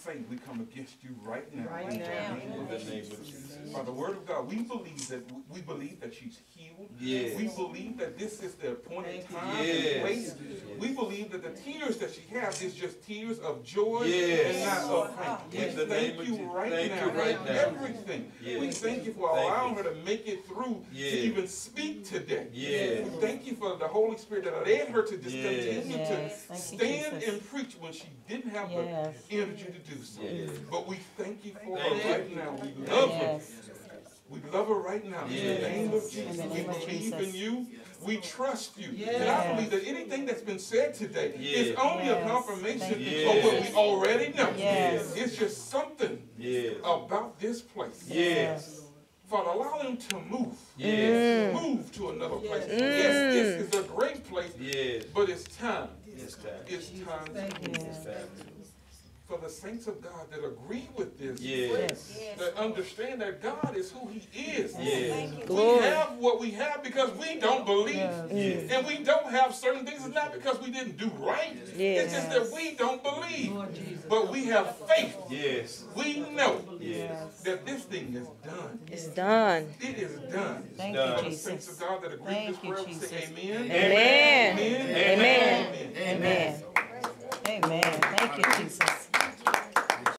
Satan, we come against you right now. Right now. In the name of Jesus. By the word of God, we believe that she's healed. Yes. We believe that this is the appointed time Yes. and place. We believe that the tears that she has is just tears of joy Yes. and not of pain. In the We name thank of you Jesus. right Thank now you right for now. everything. Yes. We thank you for Thank allowing you. her to make it through Yes. to even speak today. Yes. We thank you for the Holy Spirit that led her to just Yes. continue Yes. to Thank you, stand Jesus. and preach when she didn't have Yes. the energy to do so. Yes. But we thank you for Thank her you. right now. We love her. Yes. We love her right now. In the Yes. name of In Jesus, the we name of believe in Jesus. you. We trust you. Yes. And I believe that anything that's been said today Yes. is only a Yes. confirmation Thank you, of what Jesus. we already know. Yes. It's just something Yes. about this place. Yes. Father, allow them to move. Yes. Move to another place. Yes, this is a great place, Yes. but it's time. It's time. It's time It's time. for the saints of God that agree with this. Yes. That understand that God is who He is. Yes. We have what we have because we don't believe. Yes. And we don't have certain things. It's not because we didn't do right. It's just that we don't believe. But we have faith. Yes. We know Yes. that this thing is done. It's done. It is done. Thank Done. you, For the saints Jesus. of God that agree with this Thank you, prayer, we say Jesus. amen. Amen. Amen. Amen. Amen. Amen. Amen. Thank you, Jesus.